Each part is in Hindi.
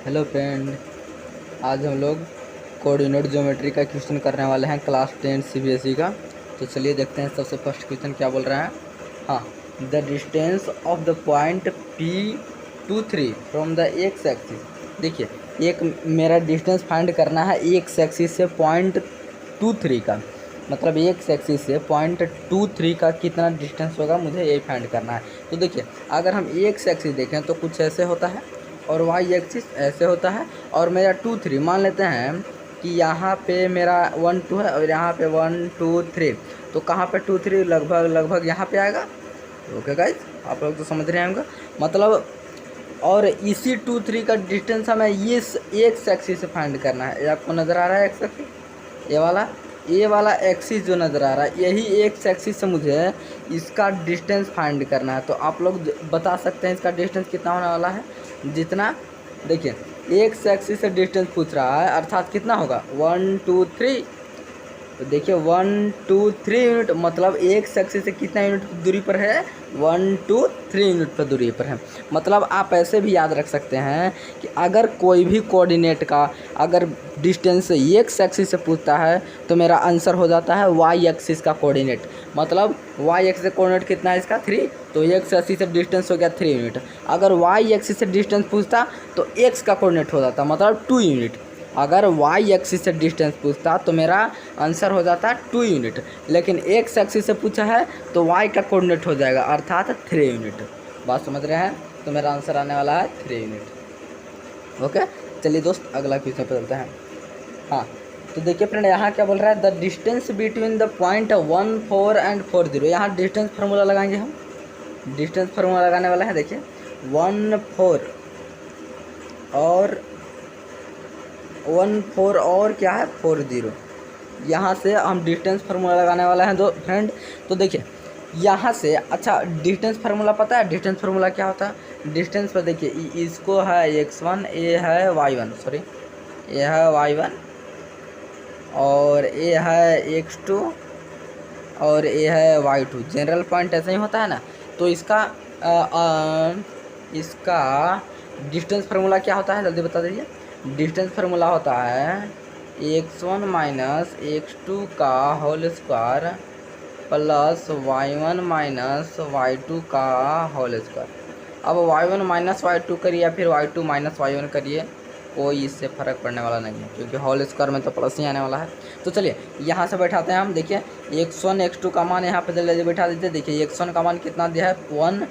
Hello friend. आज हम लोग कोऑर्डिनेट ज्योमेट्री का क्वेश्चन करने वाले हैं क्लास 10 सीबीएसई का। तो चलिए देखते हैं सबसे फर्स्ट क्वेश्चन क्या बोल रहा है। हाँ, the distance of the point P23 from the x axis. देखिए, एक मेरा डिस्टेंस फाइंड करना है एक्स एक्सिस से .23 का, मतलब एक्स एक्सिस से .23 का कितना डिस्टेंस होगा मुझे ये फाइंड करना है। तो देखिए, अगर हम एक्स एक्सिस देखें तो कुछ ऐसे होता है और वाई एक्सिस ऐसे होता है, और मेरा 2 3 मान लेते हैं कि यहाँ पे मेरा 1 2 है और यहाँ पे 1 2 3, तो कहाँ पे 2 3 लगभग लगभग यहाँ पे आएगा। ओके गाइस, आप लोग तो समझ रहे होंगे मतलब। और इसी 2 3 का डिस्टेंस हमें ये एक्स एक्सिस से फाइंड करना है। ये आपको नज़र आ रहा है एक्स एक्सिस, ये वाला एक्सिस जो नज़र आ रहा है, यही एक्स एक्सिस से मुझे इसका डिस्टेंस फाइंड करना है। तो आप लोग बता सकते हैं इसका डिस्टेंस कितना होने वाला है। जितना, देखिए, एक्स एक्सिस से डिस्टेंस पूछ रहा है, अर्थात कितना होगा 1 2 3। तो देखिए 1 2 3 यूनिट, मतलब एक्स एक्सिस से कितना यूनिट दूरी पर है, 1 2 3 यूनिट पर दूरी पर है। मतलब आप ऐसे भी याद रख सकते हैं कि अगर कोई भी कोऑर्डिनेट का अगर डिस्टेंस एक्स एक्सिस से पूछता है तो मेरा आंसर हो जाता है वाई एक्सिस का कोऑर्डिनेट। मतलब वाई एक्सिस कोऑर्डिनेट कितना है इसका 3, तो एक्स एक्सिस से डिस्टेंस हो गया 3 यूनिट। अगर वाई एक्सिस से डिस्टेंस पूछता तो एक्स का कोऑर्डिनेट हो जाता मतलब 2 यूनिट। अगर वाई एक्सिस से डिस्टेंस पूछता तो मेरा आंसर हो जाता 2 यूनिट, लेकिन एक्स एक्सिस से पूछा है तो वाई का कोऑर्डिनेट हो जाएगा अर्थात 3 यूनिट। बात समझ रहे हैं, तो मेरा आंसर आने वाला है 3 यूनिट। ओके, चलिए दोस्त अगला क्वेश्चन पे चलते हैं। हाँ, तो देखिए फ्रेंड, यहाँ क्या बोल रहा है, the distance between the point 1 4 and 4 0। यहाँ डिस्टेंस फार्मूला लगाएंगे हम, डिस्टेंस फार्मूला लगाने वाला है। देखिए 1 4 और 1 4 और क्या है 4 0, यहाँ से हम डिस्टेंस फार्मूला लगाने वाला है दो फ्रेंड। तो देखिए यहाँ से, अच्छा डिस्टेंस फार्मूला पता है डिस्टेंस फार्मूला क्या होता है। डिस्टेंस पर देखिए इसको है x1, ये है y1, सॉरी ये है y1 और ये है x2 और ये है y2। जनरल पॉइंट ऐसे ही होता है ना। तो इसका डिस्टेंस फार्मूला क्या होता है, जल्दी बता दीजिए। डिस्टेंस फार्मूला होता है x1 माइनस x2 का whole square plus y1 minus y2 का होल स्क्वायर। अब y1 माइनस y2 करिए या फिर y2 माइनस y1 करिए, कोई इससे फ़र्क पड़ने वाला नहीं है, क्योंकि होल स्क्वायर में तो प्लस ही आने वाला है। तो चलिए यहाँ से बैठाते हैं हम। देखिए x1 x2 का मान यहाँ पे जल्दी बैठा दीजिए। देखिए x1 का मान कितना दिया है 1,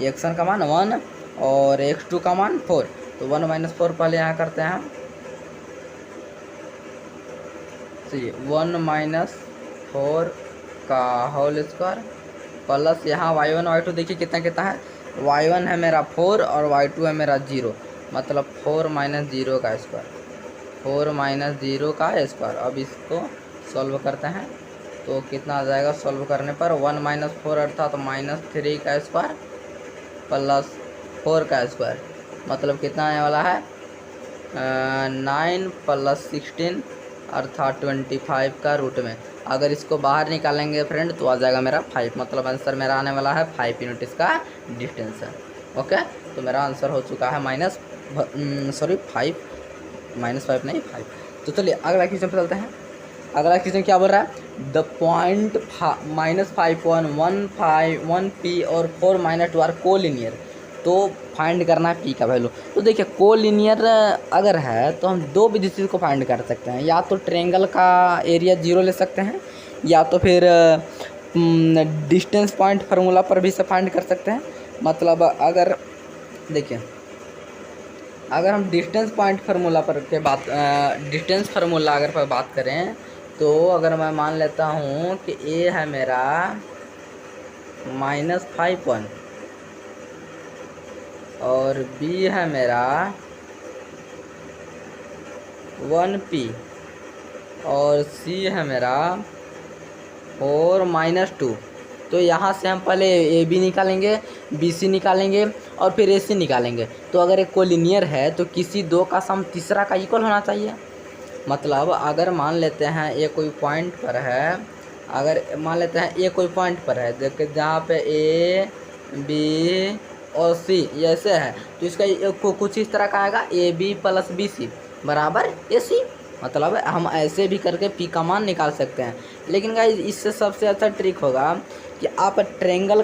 x1 का मान 1 और x2 का मान 4। तो 1 माइनस 4 पहले यहाँ करते हैं हम। चलिए 1 माइनस 4 का होल स्क्वायर प्लस यहाँ y1 y2 देखिए कितना कितना है। y1 है मेरा 4 और y2 है मेरा 0, मतलब 4 माइनस 0 का स्क्वायर, 4 माइनस 0 का स्क्वायर। अब इसको सॉल्व करते हैं तो कितना आ जाएगा सॉल्व करने पर 1 माइनस 4 अर्थात -3 का स्क्वायर प्लस 4 का स्क्वायर, मतलब कितना आने वाला है 9 प्लस 16 अर्थात 25 का रूट में। अगर इसको बाहर निकालेंगे फ्रेंड तो आ जाएगा मेरा 5, मतलब आंसर मेरा आने वाला है 5 यूनिट इसका डिस्टेंस है। ओके, तो मेरा आंसर हो चुका है -5 नहीं 5। तो चलिए अगला क्वेश्चन पे चलते हैं। अगला क्वेश्चन क्या बोल रहा है, द पॉइंट -5 1 1 5 1 P और 4 -2 आर कोलिनियर। तो फाइंड करना है पी का वैल्यू। तो देखिए कोलिनियर अगर है तो हम दो विधि से इसको फाइंड कर सकते हैं, या तो ट्रेंगल का एरिया 0 ले सकते हैं, या तो फिर डिस्टेंस पॉइंट फार्मूला पर भी से फाइंड कर सकते हैं। मतलब अगर देखिए, अगर हम डिस्टेंस पॉइंट फार्मूला पर के बात डिस्टेंस फार्मूला अगर पर बात करें तो अगर मैं मान लेता हूँ कि ए है मेरा -5 1 और बी है मेरा 1 P और सी है मेरा 4 -2। तो यहाँ से हम पहले ए बी निकालेंगे, बी सी निकालेंगे और फिर ए सी निकालेंगे। तो अगर एक कोलिनियर है तो किसी दो का सम तीसरा का इक्वल होना चाहिए। मतलब अगर मान लेते हैं ए कोई पॉइंट पर है, अगर मान लेते हैं ए कोई पॉइंट पर है, देखिए जहाँ पे ए बी और सी ये ऐसे है, तो इसका कुछ इस तरह का आएगा A B plus B C बराबर ए सी। मतलब हम ऐसे भी करके पी का मान निकाल सकते हैं। लेकिन गाइस इससे सबसे अच्छा ट्रिक होगा कि आप ट्रेंगल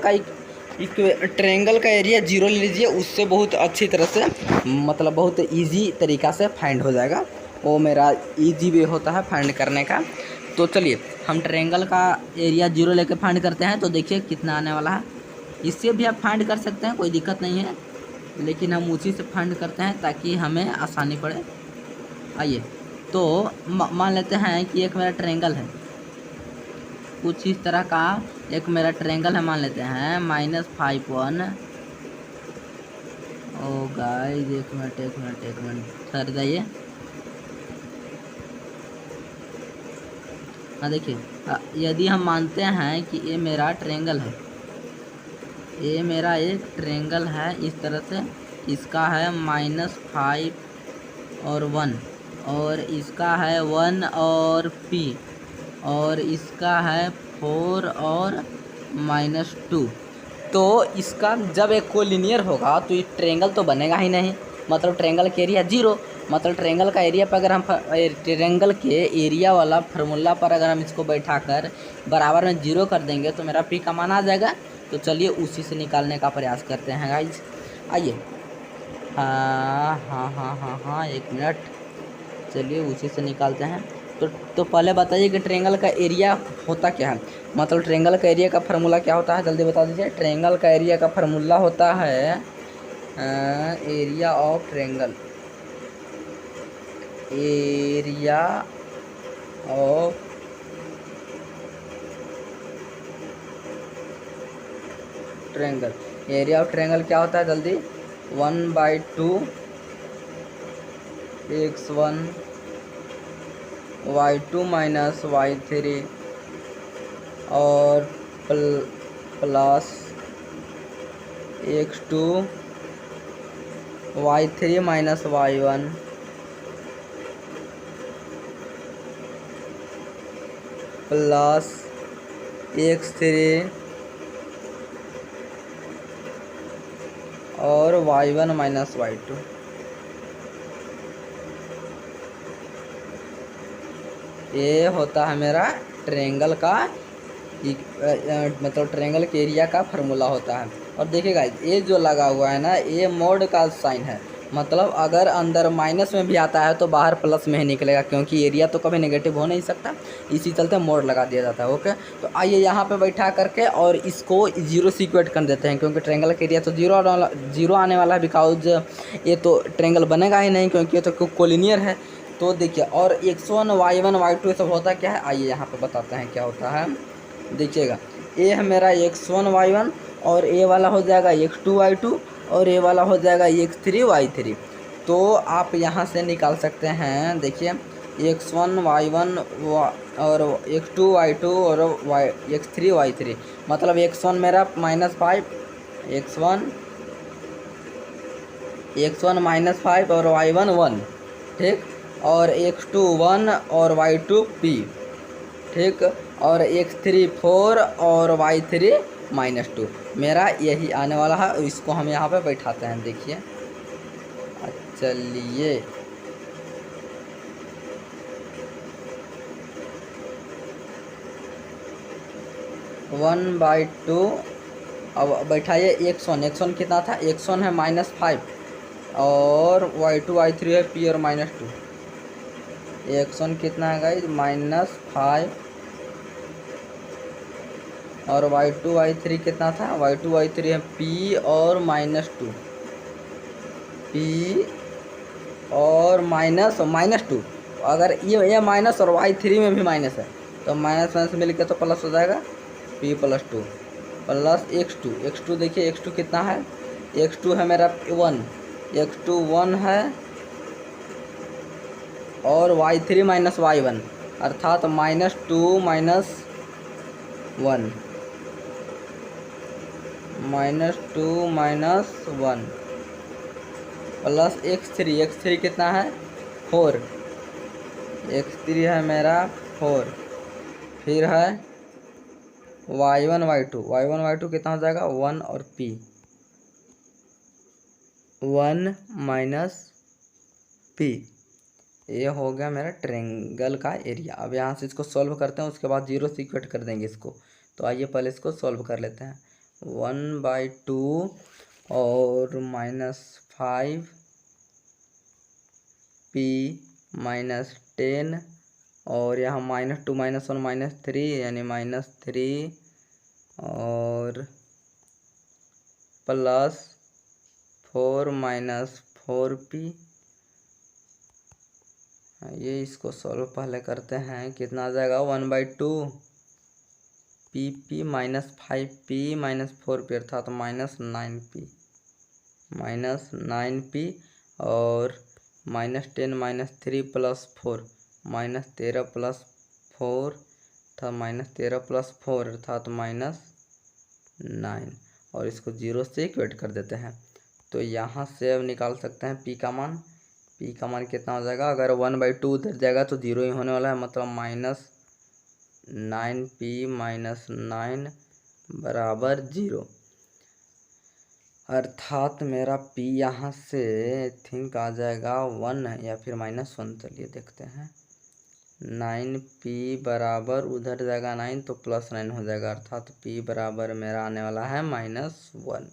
का एरिया जीरो ले लीजिए, उससे बहुत अच्छी तरह से मतलब बहुत इजी तरीक़ा से फाइंड हो जाएगा। वो मेरा इजी वे होता है फाइंड करने का। तो चलिए हम ट्रेंगल का एरिया जीरो लेके फाइंड करते हैं, तो देखिए कितना आने वाला है। इससे भी आप फाइंड कर सकते हैं, कोई दिक्कत नहीं है, लेकिन हम उसी से फाइंड करते हैं ताकि हमें आसानी पड़े। आइए तो मान लेते हैं कि एक मेरा ट्रेंगल है, कुछ इस तरह का एक मेरा ट्रेंगल है, मान लेते हैं -5 1। ओ गाइस एक मिनट ठहर जाइए। हाँ देखिए, यदि हम मानते हैं कि ये मेरा ट्रेंगल है, ये मेरा एक ट्रेंगल है इस तरह से, इसका है -5 और 1, और इसका है 1 और p, और इसका है 4 और -2। तो इसका जब एक कोलिनियर होगा तो ये ट्रेंगल तो बनेगा ही नहीं, मतलब ट्रेंगल का एरिया जीरो। मतलब ट्रेंगल का एरिया पर अगर हम ट्रेंगल के एरिया वाला फार्मूला पर अगर हम इसको बैठाकर बराबर में जीरो कर देंगे तो मेरा पी का मान आ जाएगा। तो चलिए उसी से निकालने का प्रयास करते हैं गाइज। आइए हाँ 1 मिनट, चलिए उसी से निकालते हैं। तो पहले बताइए कि ट्रेंगल का एरिया होता क्या है, मतलब ट्रेंगल का एरिया का फार्मूला क्या होता है, जल्दी बता दीजिए। ट्रेंगल का एरिया का फार्मूला होता है area of triangle, area of triangle. Area of triangle क्या होता है जल्दी, 1/2 x1 y2 माइनस y3 और plus x2 y3 minus y1 plus x3 और y1 माइनस y2। ये होता है मेरा ट्रेंगल का मतलब ट्रेंगल के एरिया का फार्मूला होता है। और देखिएगा ये जो लगा हुआ है ना, ये मोड का साइन है, मतलब अगर अंदर माइनस में भी आता है तो बाहर प्लस में ही निकलेगा, क्योंकि एरिया तो कभी नेगेटिव हो नहीं सकता, इसी चलते मोड लगा दिया जाता है। ओके, तो आइए यहाँ पे बैठा करके और इसको जीरो से इक्वेट कर देते हैं, क्योंकि ट्रेंगल का एरिया तो जीरो आने वाला है, बिकॉज ये तो ट्रेंगल बनेगा ही नहीं, क्योंकि ये तो कोलिनियर है। तो देखिए, और x1 y1 y2 ये सब होता क्या है, आइए यहाँ पे बताते हैं क्या होता है। देखिएगा ये है मेरा x1 y1, और ये वाला हो जाएगा x2 y2, और ये वाला हो जाएगा x3 y3। तो आप यहाँ से निकाल सकते हैं, देखिए x1 y1 और x2 y2 और x3 y3, मतलब x1 मेरा -5, x1 -5 और y1 1, ठीक, और x2 1 और y2 p, ठीक, और x3 4 और y3 -2। मेरा यही आने वाला है, इसको हम यहाँ पे बैठाते हैं। देखिए चलिए वन बाई टू, अब बैठाइए x1 कितना था, x1 है -5 और y2 y3 है p और -2। x1 कितना है गाइस, -5, और y2 y3 कितना था, y2 y3 है p और -2, p और -2। अगर ये माइनस और y3 में भी माइनस है, तो माइनस मिल के तो प्लस हो जाएगा, p + 2 प्लस x2 देखिए x2 कितना है, x2 है मेरा 1, x2 1 है, और y3 माइनस y1 अर्थात -2 -1 -2 -1 प्लस x3 कितना है 4, x3 है मेरा 4, फिर है y1 y2 कितना हो जाएगा 1 और p, 1 माइनस पी, ये हो गया मेरा ट्रेंगल का एरिया। अब यहाँ से इसको सॉल्व करते हैं, उसके बाद 0 से इक्वेट कर देंगे इसको। तो आइए पहले इसको सॉल्व कर लेते हैं। 1/2 और -5 पी -10 और यहाँ -2 -1 -3 यानी -3 और +4 -4p। ये इसको सॉल्व पहले करते हैं, कितना आ जाएगा 1/2 पी -5p -4p अर्थात -9p और -10 -3 +4 -13 +4 था -13 + 4 अर्थात -9 और इसको 0 से इक्वेट कर देते हैं। तो यहाँ से अब निकाल सकते हैं p का मान कितना हो जाएगा। अगर 1/2 उधर जाएगा तो 0 ही होने वाला है, मतलब -9p -9 बराबर 0 अर्थात मेरा p यहाँ से थिंक आ जाएगा 1 या फिर -1। चलिए देखते हैं। 9p बराबर उधर जाएगा 9 तो +9 हो जाएगा अर्थात p बराबर मेरा आने वाला है -1।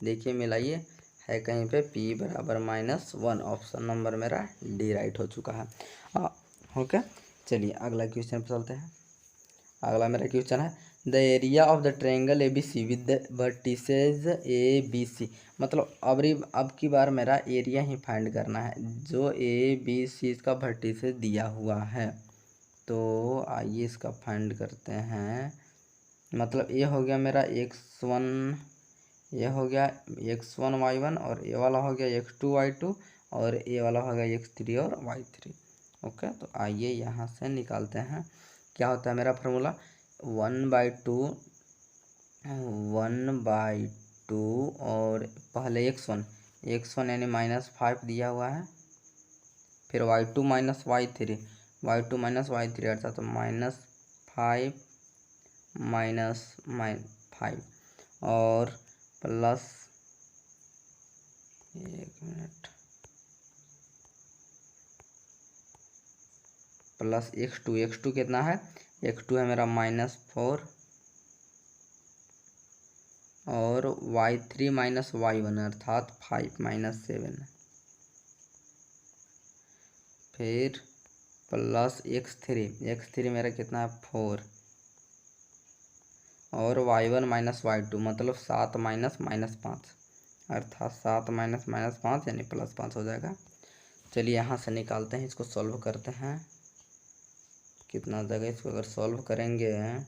देखिए मिलाइए, है कहीं पे p बराबर -1। ऑप्शन नंबर मेरा डी राइट हो चुका है। ओके, चलिए अगला क्वेश्चन पर चलते हैं। अगला मेरा क्वेश्चन है the area of the triangle ABC with the vertices ABC। मतलब अब की बार मेरा एरिया ही फाइंड करना है, जो ABC इसका वर्टिसेज दिया हुआ है। तो आइए इसका फाइंड करते हैं। मतलब ये हो गया मेरा x1, ये हो गया x1 y1 और ये वाला हो गया x2 y2 और ये वाला हो गया x3 और y3। ओके, तो आइए यहाँ से निकालते हैं। क्या होता है मेरा फार्मूला 1/2 और पहले x1 यानी -5 दिया हुआ है, फिर y2 -y3 अर्थात -5 -5 और प्लस प्लस x2 कितना है, x2 है मेरा -4 और y3 -y1 अर्थात 5 -7 फिर प्लस x3 मेरा कितना है 4 और y1 -y2 मतलब 7 -5 अर्थात 7 -5 यानी +5 हो जाएगा। चलिए यहाँ से निकालते हैं, इसको सॉल्व करते हैं। कितना आ जाएगा, इसको अगर सॉल्व करेंगे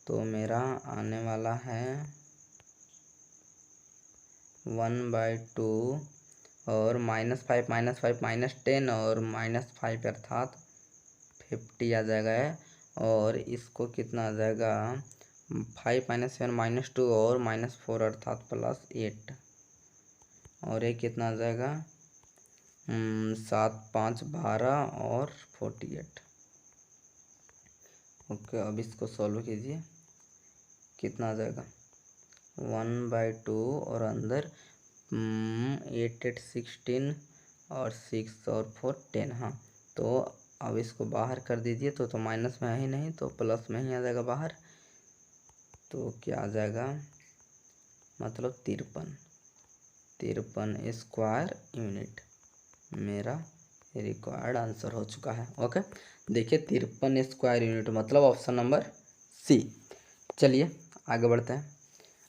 तो मेरा आने वाला है 1/2 और -5 -10 और -5 अर्थात 50 आ जाएगा है। और इसको कितना आ जाएगा 5 -7 -2 और -4 अर्थात +8 और ये कितना आ जाएगा 7 5 12 और 48। ओके, अब इसको सॉल्व कीजिए, कितना आ जाएगा 1/2 और अंदर 8 8 16 और 6 और 4 10। हाँ, तो अब इसको बाहर कर दीजिए, तो माइनस में है ही नहीं तो प्लस में ही आ जाएगा बाहर। तो क्या आ जाएगा मतलब 53 स्क्वायर यूनिट मेरा रिक्वायर्ड आंसर हो चुका है। ओके, देखिए 53 स्क्वायर यूनिट मतलब ऑप्शन नंबर सी। चलिए आगे बढ़ते हैं।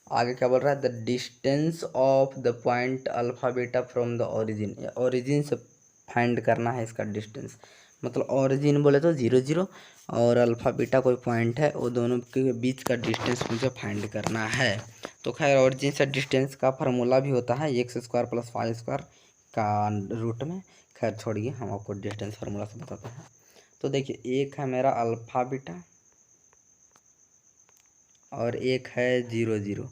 आगे क्या बोल रहा है the distance of the point alpha beta from the origin से फाइंड करना है इसका डिस्टेंस। मतलब ओरिजिन बोले तो 0 0 और अल्फा बीटा कोई पॉइंट है, वो दोनों के बीच का डिस्टेंस मुझे फाइंड करना है। तो खैर ओरिजिन से डिस्टेंस का फार्मूला भी होता है x² + 5² का रूट में। खैर छोड़िए, हम आपको डिस्टेंस फार्मूला से बताते हैं। तो देखिए एक है मेरा अल्फा बीटा और एक है 0 0,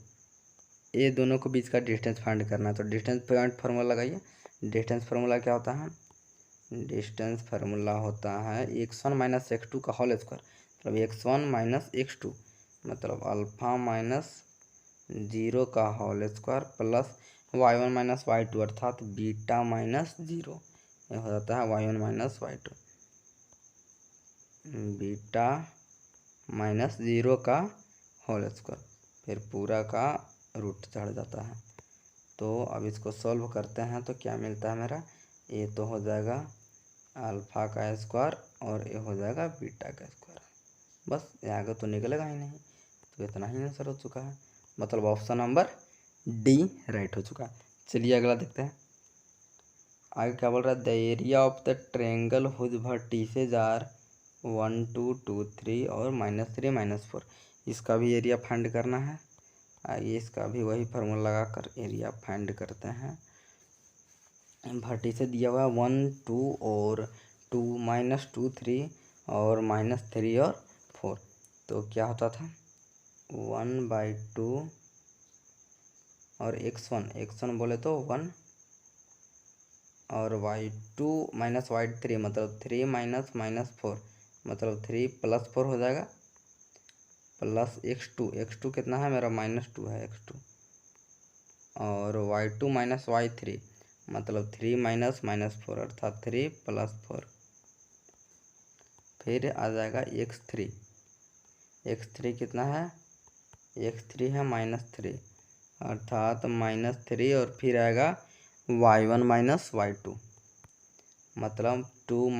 ये दोनों के बीच का डिस्टेंस फाइंड करना है। तो डिस्टेंस पॉइंट फार्मूला लगाइए। डिस्टेंस फार्मूला क्या होता है, डिस्टेंस फार्मूला होता है x1 - x2 का होल स्क्वायर, मतलब x1 - x2 मतलब अल्फा माइनस 0 का whole square plus y1 minus y2 अर्थात बीटा माइनस जीरो, ये हो जाता है y1 minus y2, beta minus zero का होल स्क्वायर, फिर पूरा का रूट चढ़ जाता है। तो अब इसको सॉल्व करते हैं तो क्या मिलता है मेरा, ए तो हो जाएगा अल्फ़ा का स्क्वायर और ए हो जाएगा बीटा का स्क्वायर, बस ये आगे तो निकलेगा ही नहीं। तो इतना ही आंसर हो चुका है, मतलब ऑप्शन नंबर डी राइट हो चुका है। चलिए अगला देखते हैं। आगे क्या बोल रहा है, the area of the triangle whose vertices are 1 2 2 3 और -3 -4, इसका भी एरिया फाइंड करना है। आइए इसका भी वही फार्मूला लगा कर एरिया फाइंड करते हैं। वर्टिसेस दिया हुआ है 1 2 और 2 -2 3 और -3 और 4, तो क्या होता था 1/2 और x1 बोले तो 1 और y2 माइनस y3 मतलब 3 माइनस -4 मतलब 3 + 4 हो जाएगा, प्लस x2 कितना है मेरा -2 है x2, और y2 माइनस y3 मतलब 3 माइनस -4 अर्थात 3 + 4, फिर आ जाएगा x3 कितना है, x3 है -3 अर्थात -3 और फिर आएगा y1 माइनस y2 मतलब 2 -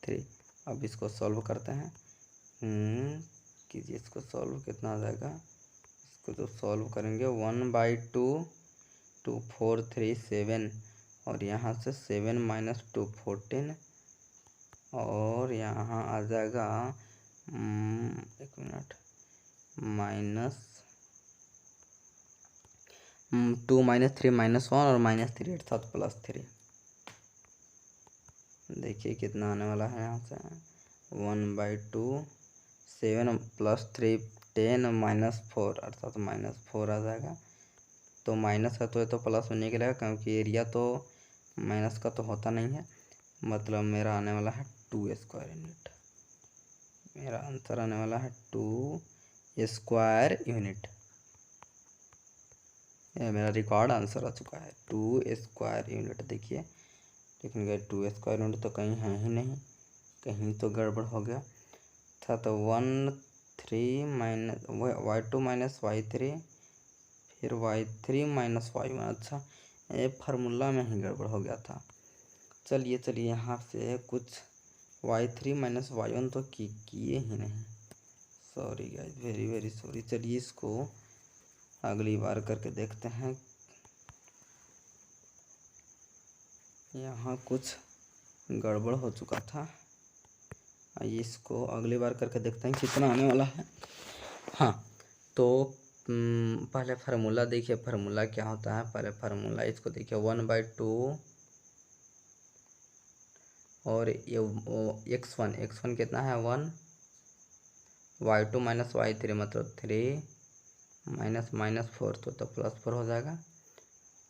3। अब इसको सॉल्व करते हैं, कीजिए इसको सॉल्व, कितना आ जाएगा, इसको तो सॉल्व करेंगे 1/2 2 4 3 7 और यहाँ से 7 - 2 14 और यहाँ आ जाएगा 1 मिनट -2 -3 -1 और -3 अर्थात +3। देखिए कितना आने वाला है यहाँ से 1/2 7 + 3 10 -4 अर्थात -4 आ जाएगा। तो माइनस है तो ये तो प्लस में निकलेगा क्योंकि एरिया तो माइनस का तो होता नहीं है, मतलब मेरा आने वाला है 2 स्क्वायर यूनिट, मेरा आंसर आने वाला है 2 स्क्वायर यूनिट। ये मेरा रिकॉर्ड आंसर आ चुका है 2 स्क्वायर यूनिट। देखिए लेकिन 2 स्क्वायर यूनिट तो कहीं है ही नहीं, कहीं तो गड़बड़ हो गया था। तो 1 3 माइनस y2 माइनस y3 फिर y3 माइनस y1, अच्छा ये फार्मूला में ही गड़बड़ हो गया था। चलिए यहाँ से कुछ y3 माइनस y1 तो किए ही नहीं, सॉरी गाइस, वेरी सॉरी। चलिए इसको अगली बार करके देखते हैं, यहाँ कुछ गड़बड़ हो चुका था। आइए इसको अगली बार करके देखते हैं कितना आने वाला है। हाँ तो पहले फार्मूला देखिए, फार्मूला क्या होता है, पहले फार्मूला इसको देखिए 1/2 और ये x1 कितना है 1, y2 माइनस y3 मतलब 3 -4 तो +4 हो जाएगा,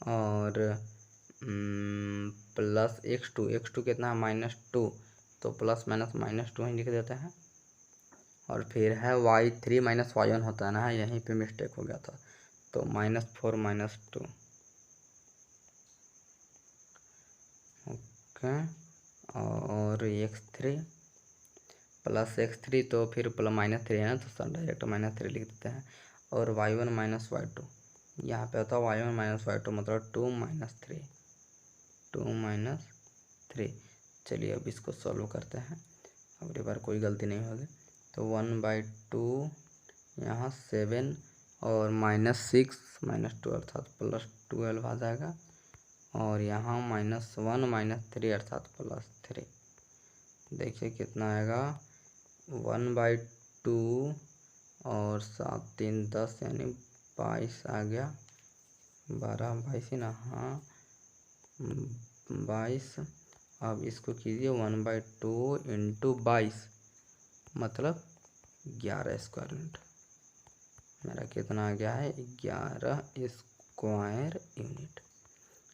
और प्लस x2 कितना है -2 तो प्लस माइनस -2 ही लिख देते हैं, और फिर है y3 माइनस y1 होता है ना, यहीं पे मिस्टेक हो गया था, तो -4 - 2 ओके, और x3 प्लस x3 तो फिर -3 है ना, तो डायरेक्ट -3 लिख देते हैं, और y1 माइनस y2 यहाँ पे होता है y1 माइनस y2 मतलब 2 - 3। चलिए अब इसको सॉल्व करते हैं, अगली बार कोई गलती नहीं होगी। तो 1/2 यहाँ 7 और -6 -2 अर्थात +12 आ जाएगा, और यहाँ -1 - 3 अर्थात +3। देखिए कितना आएगा 1/2 और 7 3 10 यानी 22 आ गया, 12 22 ही ना, हाँ 22। अब इसको कीजिए 1/2 × 22 मतलब 11 स्क्वायर यूनिट, मेरा कितना आ गया है 11 स्क्वायर यूनिट।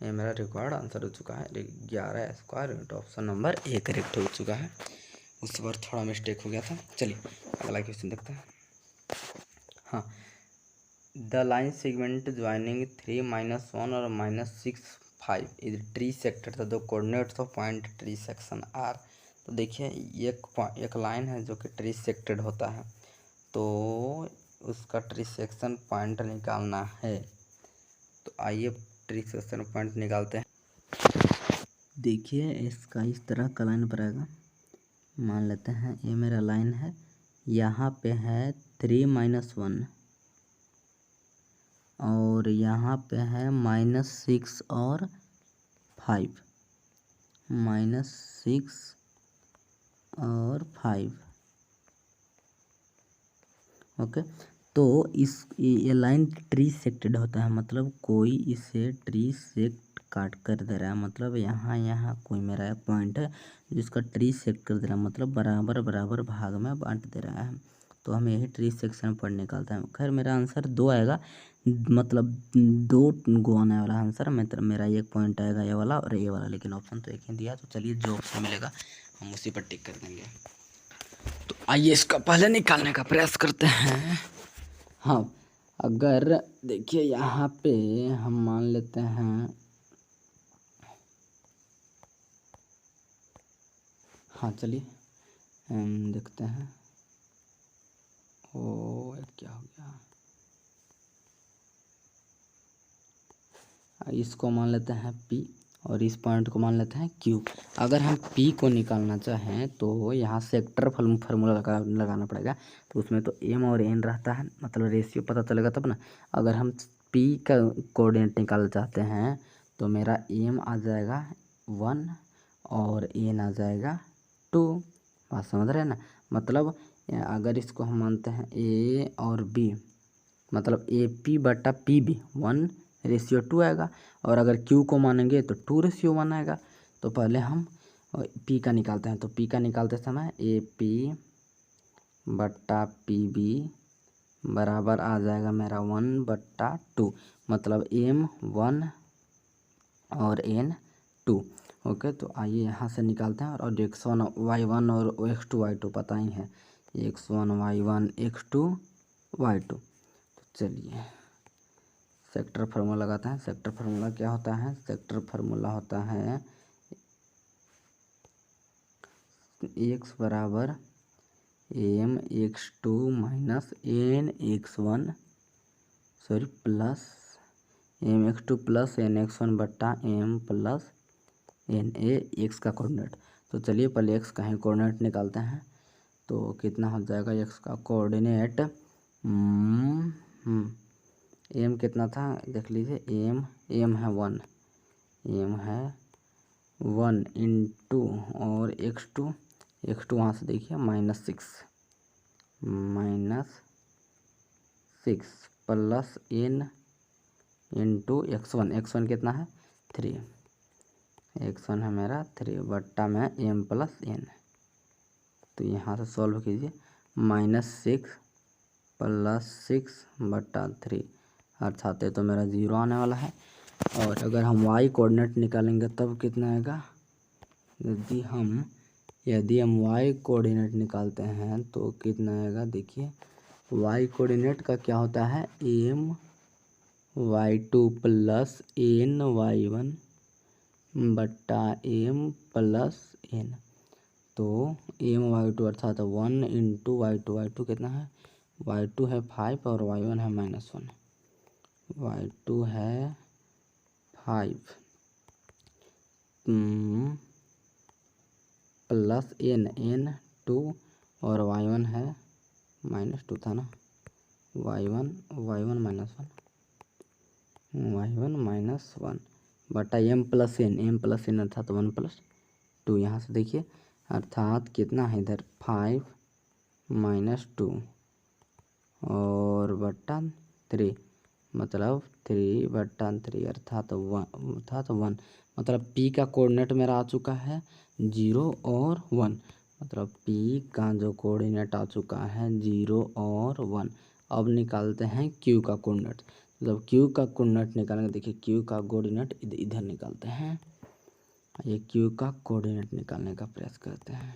ये मेरा रिकॉर्ड आंसर हो चुका है 11 square unit, option number A correct हो चुका है। उस बार थोड़ा मिस्टेक हो गया था। चलिए अगला क्वेश्चन देखते हैं। हाँ द लाइन सेगमेंट ज्वाइनिंग 3 -1 और -6 5 is trisector the coordinates of point trisection are. तो देखिए एक लाइन है जो कि ट्री सेक्टेड होता है, तो उसका ट्री सेक्शन पॉइंट निकालना है। तो आइए ट्री सेक्शन पॉइंट निकालते हैं। देखिए इसका इस तरह का लाइन बनाएगा। मान लेते हैं ये मेरा लाइन है, यहाँ पे है 3 -1 और यहाँ पे है -6 और 5, -6 और 5। ओके, तो ये लाइन ट्री सेक्टेड होता है, मतलब कोई इसे ट्री सेक्ट काट कर दे रहा है, मतलब यहाँ कोई मेरा पॉइंट है जिसका ट्री सेक्ट कर दे रहा है, मतलब बराबर बराबर भाग में बांट दे रहा है। तो हम यही ट्री सेक्शन पॉइंट निकालते हैं। खैर मेरा आंसर 2 आएगा, मतलब 2 गो आने वाला आंसर। मेरा एक पॉइंट आएगा ये वाला और ये वाला, लेकिन ऑप्शन तो एक ही दिया। तो चलिए जो ऑप्शन मिलेगा हम उसी पर टिक कर देंगे। तो आइए इसका पहले निकालने का प्रयास करते हैं। हाँ, अगर देखिए यहाँ पे हम मान लेते हैं, हाँ चलिए देखते हैं। ओ क्या हो गया, इसको मान लेते हैं P और इस पॉइंट को मान लेते हैं Q। अगर हम P को निकालना चाहें तो यहाँ सेक्टर फार्मूला लगाना पड़ेगा। तो उसमें तो M और N रहता है, मतलब रेशियो पता चलेगा तब ना। अगर हम P का कोऑर्डिनेट निकालना चाहते हैं तो मेरा M आ जाएगा 1 और N आ जाएगा 2। बात समझ रहे हैं ना। मतलब अगर इसको हम मानते हैं A और B, मतलब AP/PB 1:2 आएगा। और अगर Q को मानेंगे तो 2:1 आएगा। तो पहले हम P का निकालते हैं। तो P का निकालते समय AP/PB बराबर आ जाएगा मेरा 1/2, मतलब M 1 और N 2। ओके, तो आइए यहाँ से निकालते हैं। और X1 Y1 और X2 Y2 पता ही है, X1 Y1 X2 Y2। तो चलिए सेक्टर फार्मूला लगाते हैं। सेक्टर फार्मूला क्या होता है? सेक्टर फार्मूला होता है x बराबर M X2 minus N X1 sorry plus M X2 plus N X1 बट्टा M plus N A x का कोऑर्डिनेट। तो चलिए पहले x का ही कोऑर्डिनेट निकालते हैं। तो कितना हो जाएगा x का कोऑर्डिनेट? m कितना था देख लीजिए, m है 1, m है 1 इंटू और x2 वहाँ से देखिए -6 प्लस n इंटू x1 कितना है 3, x1 है मेरा 3 बट्टा में m प्लस n। तो यहाँ से सॉल्व कीजिए, -6 प्लस 6 बट्टा 3 अर्थात ये तो मेरा 0 आने वाला है। और अगर हम y कोऑर्डिनेट निकालेंगे तब कितना आएगा? यदि हम y कोऑर्डिनेट निकालते हैं तो कितना आएगा? देखिए y कोऑर्डिनेट का क्या होता है? m y2 plus n y1 बट्टा m प्लस n। तो m y2 अर्थात 1 इंटू y2 कितना है? y2 है 5 और y1 है -1। y2 है 5 प्लस n 2 और y1 है -2 था ना, y1 -1 बटा m प्लस n अर्थात 1+2। यहाँ से देखिए अर्थात कितना है इधर 5 -2 और बट्टा 3, मतलब 3/3 अर्थात 1। मतलब P का कोऑर्डिनेट मेरा आ चुका है 0 और 1, मतलब P का जो कोऑर्डिनेट आ चुका है 0 और 1। अब निकालते हैं Q का कोऑर्डिनेट। मतलब Q का कोऑर्डिनेट निकालेंगे, देखिए Q का कोऑर्डिनेट इधर निकालते हैं। ये Q का कोऑर्डिनेट निकालने का प्रयास करते हैं।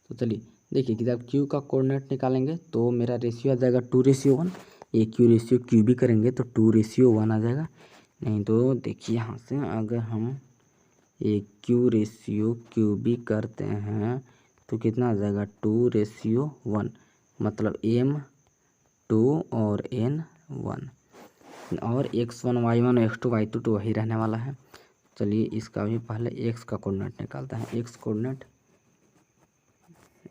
तो चलिए देखिए कि जब Q का कोऑर्डिनेट निकालेंगे तो मेरा रेशियो आ जाएगा 2:1, ए क्यू रेशियो क्यू भी करेंगे तो 2:1 आ जाएगा। नहीं तो देखिए यहाँ से अगर हम ए क्यू रेशियो क्यू भी करते हैं तो कितना आ जाएगा 2:1, मतलब m2 और n1 और x1 y1 x2 y2 तो वही रहने वाला है। चलिए इसका भी पहले x का कोऑर्डिनेट निकालते हैं। x coordinate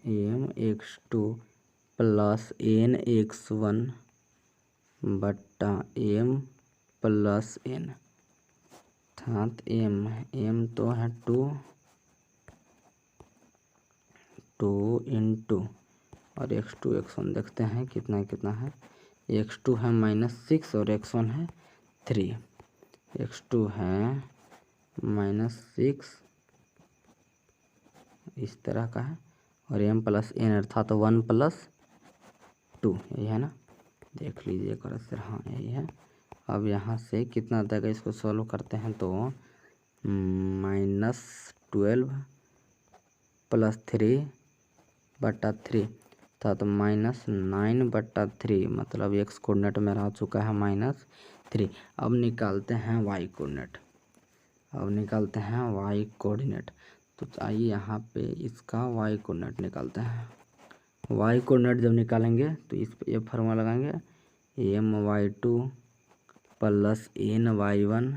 mx2 plus nx1 बट्टा m प्लस n, अर्थात m तो है 2 इंटू और x2 x1 देखते हैं कितना कितना है। x2 है -6 और x1 है 3। x2 है -6 इस तरह का है और m प्लस n अर्थात 1 + 2, यही है ना। देख लीजिए एक बार सर, हाँ यही है। अब यहाँ से कितना देगा, इसको सॉल्व करते हैं तो -12 + 3 बटा 3 था तो -9/3, मतलब x कोऑर्डिनेट मेरा आ चुका है -3। अब निकालते हैं y कोऑर्डिनेट। तो आइए यहाँ पे इसका y कोऑर्डिनेट निकालते हैं। y कोऑर्डिनेट जब निकालेंगे तो इस पे ये फार्मूला लगाएंगे my2 प्लस ny1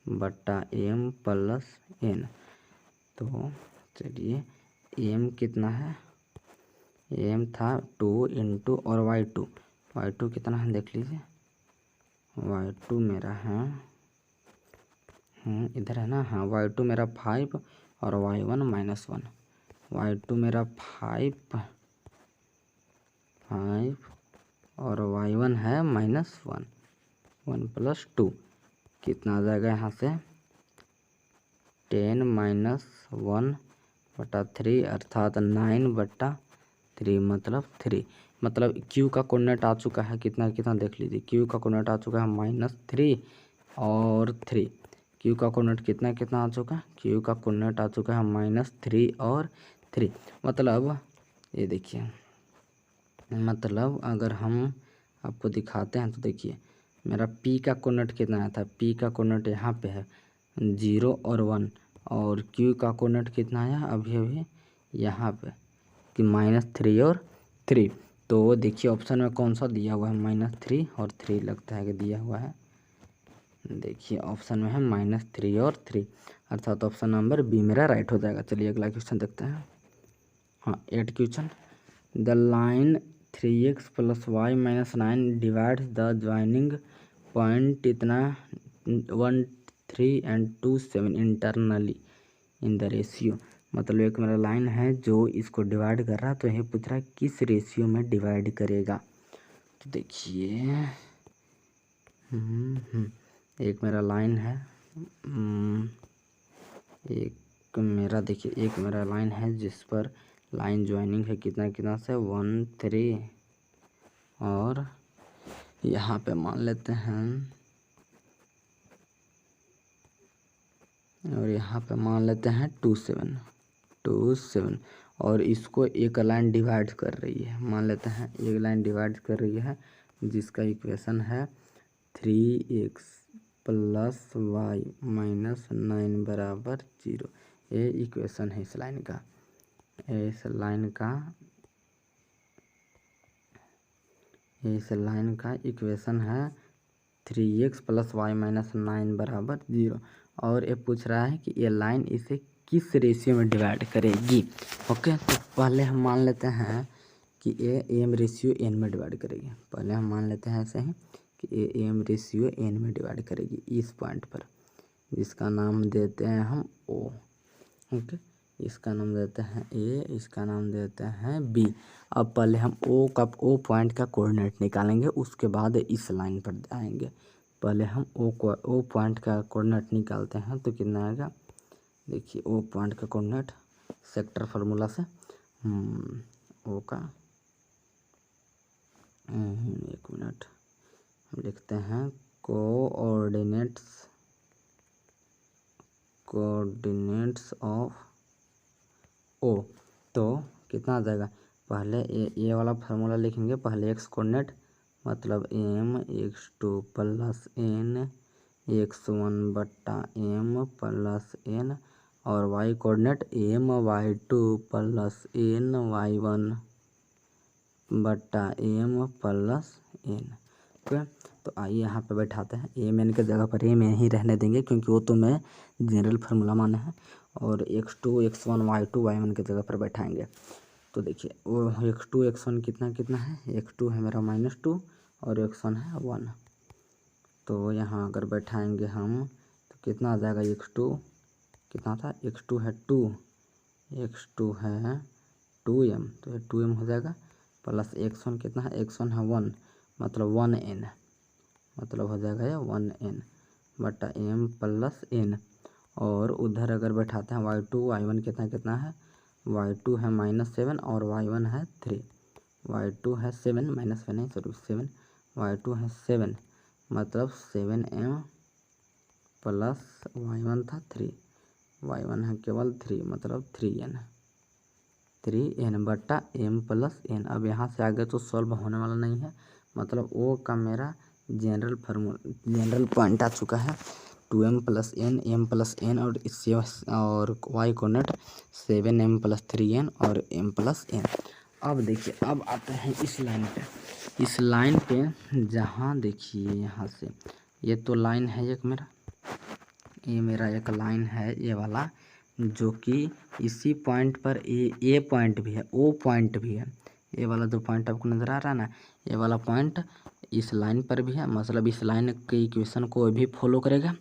बट्टा m प्लस n। तो चलिए m कितना है, m था 2 इंटू और y2 कितना है देख लीजिए। y2 मेरा है इधर है ना, हाँ y2 मेरा 5 और y1 -1। y2 मेरा 5 और y1 है -1, 1 + 2 कितना आ जाएगा यहाँ से 10 - 1/3 अर्थात 9/3 मतलब 3। मतलब Q का कोऑर्डिनेट आ चुका है कितना कितना देख लीजिए। Q का कोऑर्डिनेट आ चुका है -3 और 3। Q का कोऑर्डिनेट कितना कितना आ चुका है, Q का कोऑर्डिनेट आ चुका है -3 और 3। मतलब ये देखिए, मतलब अगर हम आपको दिखाते हैं तो देखिए मेरा P का कोऑर्डिनेट कितना आया था। P का कोऑर्डिनेट यहाँ पे है 0 और 1 और Q का कोऑर्डिनेट कितना आया अभी यहाँ पे कि -3 और 3। तो देखिए ऑप्शन में कौन सा दिया हुआ है, -3 और 3 लगता है कि दिया हुआ है। देखिए ऑप्शन में है -3 और 3 अर्थात ऑप्शन नंबर बी मेरा राइट हो जाएगा। चलिए अगला क्वेश्चन देखते हैं। हाँ 8 question, the line 3x + y - 9 divides the joining point इतना 1 3 and 2 7 internally in the ratio. मतलब एक मेरा लाइन है जो इसको डिवाइड कर रहा है, तो ये पूछ रहा है किस रेशियो में डिवाइड करेगा। तो देखिए एक मेरा लाइन है एक मेरा लाइन है जिस पर लाइन ज्वाइनिंग है कितना कितना से 1 3 और यहाँ पे मान लेते हैं और यहाँ पे मान लेते हैं 2 7 और इसको एक लाइन डिवाइड कर रही है। मान लेते हैं एक लाइन डिवाइड कर रही है जिसका इक्वेशन है 3x + y - 9 बराबर 0। ये इक्वेशन है इस लाइन का। इस लाइन का इक्वेशन है 3x + y - 9 बराबर 0 और ये पूछ रहा है कि ये लाइन इसे किस रेशियो में डिवाइड करेगी। ओके, तो पहले हम मान लेते हैं कि ये m रेशियो n में डिवाइड करेगी। पहले हम मान लेते हैं ऐसे ही कि ये m रेशियो n में डिवाइड करेगी इस पॉइंट पर, जिसका नाम देते हैं हम O। ओके, इसका नाम देते हैं A, इसका नाम देते हैं B। अब पहले हम O पॉइंट का कोऑर्डिनेट निकालेंगे, उसके बाद इस लाइन पर आएंगे। पहले हम O पॉइंट का कोऑर्डिनेट निकालते हैं तो कितना आएगा। देखिए O पॉइंट का कोऑर्डिनेट सेक्टर फार्मूला से O का एक मिनट हम लिखते हैं कोऑर्डिनेट्स ऑफ O। तो कितना आ जाएगा, पहले ये वाला फार्मूला लिखेंगे, पहले x कोऑर्डिनेट मतलब M X two plus N X one बट्टा एम प्लस एन, और Y coordinate M Y two plus N Y one बट्टा एम प्लस एन। ओके, तो आइए यहाँ पे बैठाते हैं। एम एन के जगह पर एम एन ही रहने देंगे क्योंकि वो तो मैं जनरल फार्मूला माने हैं, और X two X one Y one के जगह पर बैठाएंगे। तो देखिए वो एक्स टू एक्स वन कितना कितना है, एक्स टू है मेरा -2 और एक्स वन है 1। तो यहाँ अगर बैठाएंगे हम तो कितना आ जाएगा, एक्स टू कितना था, एक्स टू है 2, एक्स टू है 2m, तो ये 2m हो जाएगा, प्लस एक्स वन कितना है, एक्स वन है 1, मतलब 1n, मतलब हो जाएगा ये 1n बटा m प्लस n। और उधर अगर बैठाते हैं वाई टू वाई वन कितना कितना है, वाई टू है -7 और वाई वन है 3, वाई टू है 7 -7 नहीं सॉरी 7, वाई टू है 7 मतलब 7m प्लस वाई वन था 3, वाई वन है केवल 3 मतलब 3n बट्टा m प्लस n। अब यहाँ से आगे तो सॉल्व होने वाला नहीं है, मतलब ओ का मेरा जनरल पॉइंट आ चुका है, 2m plus n m plus n, और इससे और Y coordinate 7m plus 3n और m प्लस n। अब देखिए अब आते हैं इस लाइन पे, इस लाइन पे जहाँ देखिए यहाँ से ये तो लाइन है एक मेरा, ये मेरा एक लाइन है ये वाला, जो कि इसी पॉइंट पर ए पॉइंट भी है, ओ पॉइंट भी है, ये वाला जो पॉइंट आपको नज़र आ रहा है ना, ये वाला पॉइंट इस लाइन पर भी है, मतलब इस लाइन के इक्वेशन को भी फॉलो करेगा,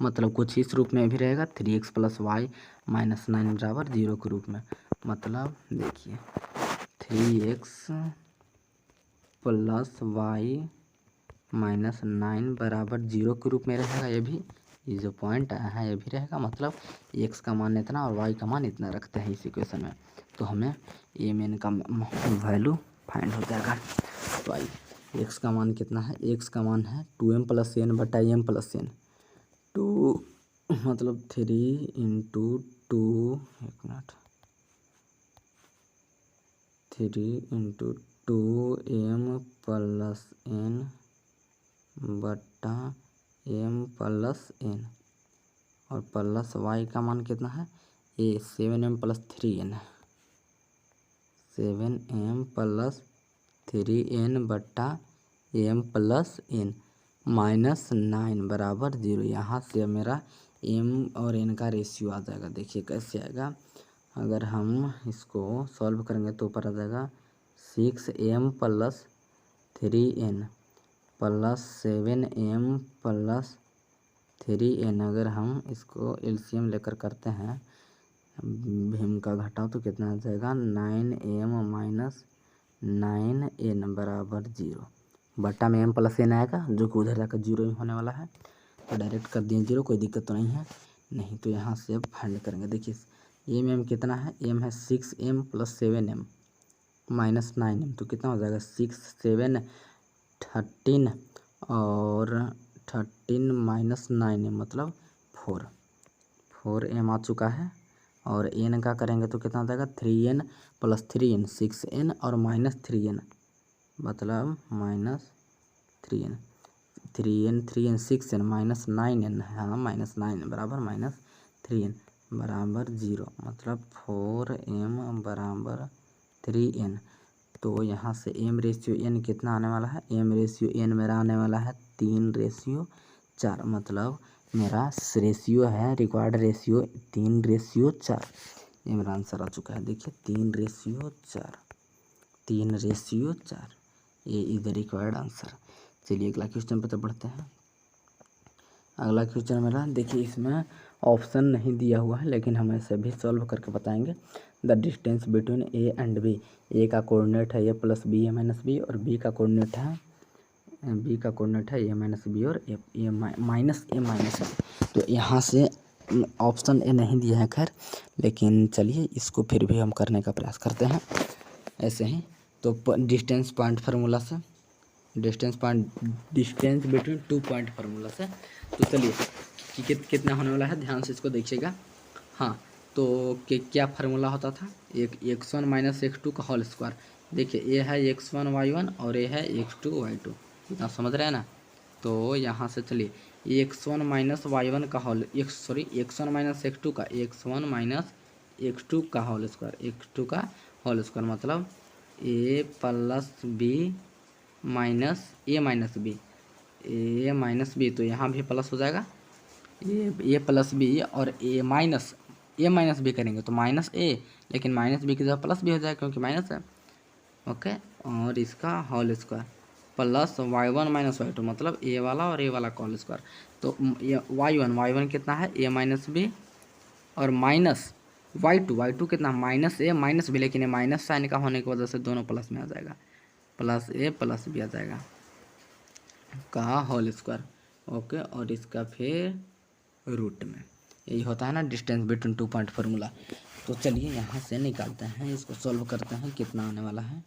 मतलब कुछ इस रूप में भी रहेगा, 3x प्लस वाई माइनस 9 बराबर 0 के रूप में। मतलब देखिए 3x प्लस वाई माइनस 9 बराबर 0 के रूप में रहेगा, ये भी ये जो पॉइंट आया है ये भी रहेगा, मतलब x का मान इतना और y का मान इतना रखते हैं इस इक्वेशन में, तो हमें एम एन का वैल्यू फाइंड हो जाएगा। तो आई x का मान कितना है, x का मान है 2m प्लस n बटा m प्लस n, 2 मतलब 3 इंटू 2, एक minute, 3 into 2m plus n बट्टा m प्लस n, और प्लस y का मान कितना है, ये 7m plus 3n, 7m plus 3n बट्टा m प्लस n माइनस 9 बराबर 0। यहाँ से मेरा m और n का रेशियो आ जाएगा। देखिए कैसे आएगा, अगर हम इसको सॉल्व करेंगे तो ऊपर आ जाएगा 6m plus 3n plus 7m plus 3n। अगर हम इसको एलसीएम लेकर करते हैं भीम का घटाव तो कितना आ जाएगा, 9m माइनस 9n बराबर 0, बट्टा में m प्लस n आएगा जो कि उधर जाकर 0 ही होने वाला है, तो डायरेक्ट कर दिए 0, कोई दिक्कत तो नहीं है। नहीं तो यहाँ से अब फाइंड करेंगे, देखिए m कितना है, m है 6m plus 7m minus 9m, तो कितना हो जाएगा 6 7 13 और 13 माइनस 9m मतलब 4m आ चुका है। और n का करेंगे तो कितना आ जाएगा 3n प्लस 3n 6n और माइनस 3n मतलब minus 3n 3n 6n minus 9n, हाँ माइनस 9 बराबर माइनस 3n बराबर 0, मतलब 4m बराबर 3n। तो यहाँ से m रेशियो n कितना आने वाला है, m रेशियो n मेरा आने वाला है 3/4, मतलब मेरा रेशियो है रिक्वायर्ड रेशियो 3/4, ये मेरा आंसर आ चुका है। देखिए 3/4, 3/4, ये इज द रिक्वायर्ड आंसर। चलिए अगला क्वेश्चन पर बढ़ते हैं। अगला क्वेश्चन मेरा देखिए, इसमें ऑप्शन नहीं दिया हुआ है लेकिन हम ऐसे भी सॉल्व करके बताएंगे। The distance between A and B, A का कोऑर्डिनेट है A plus B A minus B, और बी का कोऑर्डिनेट है ए माइनस बी और ए माइनस बी। तो यहाँ से ऑप्शन ए नहीं दिया है खैर, लेकिन चलिए इसको फिर भी हम करने का प्रयास करते हैं ऐसे ही। तो डिस्टेंस पॉइंट फार्मूला से, डिस्टेंस बिटवीन 2 पॉइंट फार्मूला से, तो चलिए कि कितना होने वाला है ध्यान से इसको देखिएगा। हाँ, तो क्या फार्मूला होता था, एक x1 माइनस x2 का होल स्क्वायर। देखिए ये है x1 y1 और ये है x2 y2, इतना समझ रहे हैं ना। तो यहाँ से चलिए x1 माइनस y1 का होल x1 माइनस x2 का x1 माइनस x2 का होल स्क्वायर x2 का होल स्क्वायर मतलब a plus B minus A minus B तो यहाँ भी प्लस हो जाएगा ए प्लस बी और ए माइनस बी करेंगे तो माइनस ए, लेकिन माइनस बी की जगह प्लस बी हो जाएगा क्योंकि माइनस है। ओके, और इसका whole square plus y1 minus y2 मतलब ए वाला और ए वाला का होल स्क्वायर। तो y1 कितना है ए माइनस बी और माइनस y2 कितना माइनस ए माइनस बी, लेकिन ये माइनस साइन का होने की वजह से दोनों प्लस में आ जाएगा, प्लस ए प्लस बी आ जाएगा का होल स्क्वायर। ओके, और इसका फिर रूट में यही होता है ना डिस्टेंस बिटवीन 2 पॉइंट फार्मूला। तो चलिए यहाँ से निकालते हैं, इसको सॉल्व करते हैं कितना आने वाला है।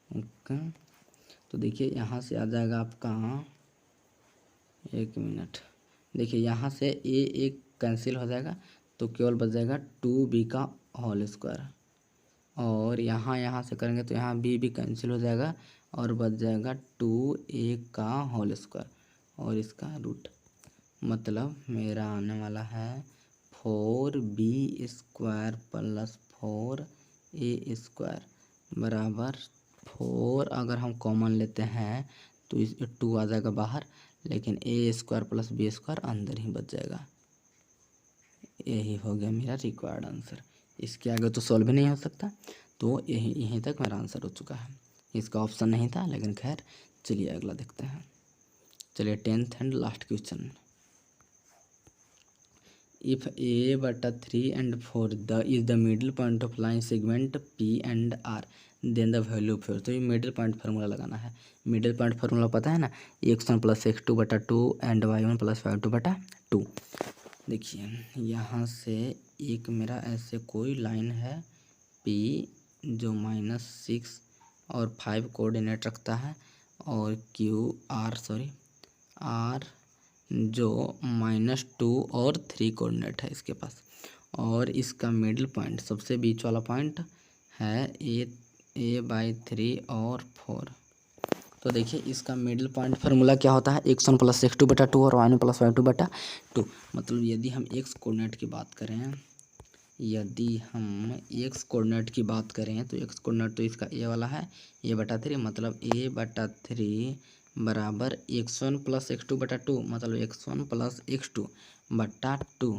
ओके, तो देखिए यहाँ से आ जाएगा आपका 1 मिनट। देखिए यहाँ से ए एक कैंसिल हो जाएगा तो केवल बच जाएगा 2b का होल स्क्वायर, और यहाँ से करेंगे तो यहाँ b भी कैंसिल हो जाएगा और बच जाएगा 2a का होल स्क्वायर और इसका रूट। मतलब मेरा आने वाला है 4b square plus 4a square बराबर 4। अगर हम कॉमन लेते हैं तो इस 2 आ जाएगा बाहर, लेकिन a square plus b square अंदर ही बच जाएगा। यही हो गया मेरा रिक्वायर्ड आंसर। इसके आगे तो सॉल्व भी नहीं हो सकता, तो यहीं तक मेरा आंसर हो चुका है। इसका ऑप्शन नहीं था, लेकिन खैर चलिए अगला देखते हैं। चलिए 10th and last question. If a बटा 3 and 4 is the middle point of line segment p and r then the value of 4। तो ये मिडिल पॉइंट फार्मूला लगाना है। मिडिल पॉइंट फार्मूला पता है ना, x1 प्लस x2 बटा 2 एंड y1 प्लस y2 बटा 2। देखिए यहाँ से एक मेरा ऐसे कोई लाइन है p जो -6 और 5 कोऑर्डिनेट रखता है, और r जो -2 और 3 कोऑर्डिनेट है इसके पास, और इसका मिडिल पॉइंट सबसे बीच वाला पॉइंट है a/3 और 4। तो देखिए इसका मिडिल पॉइंट फार्मूला क्या होता है, x1 प्लस x2 बटा 2 और y1 प्लस y2 बटा 2। मतलब यदि हम x कोऑर्डिनेट की बात करें तो x कोऑर्डिनेट तो इसका a वाला है a/3, मतलब a/3 बराबर x1 प्लस x2 बटा 2, मतलब x1 प्लस x2 बटा 2,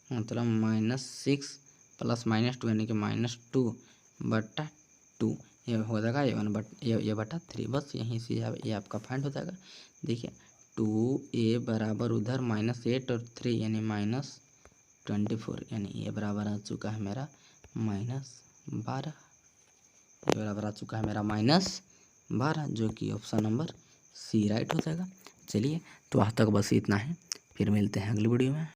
मतलब -6 प्लस -2 यानी कि -2 बटा 2। ये हो जाएगा a बटा 3। बस यहीं से ये आपका फाइंड हो जाएगा। देखिए 2a बराबर उधर -8 और 3 यानी -24, यानी ये बराबर आ चुका है मेरा -12। ये बराबर आ चुका है मेरा -12, जो कि ऑप्शन नंबर सी राइट हो जाएगा। चलिए तो आज तक बस इतना है, फिर मिलते हैं अगली वीडियो में।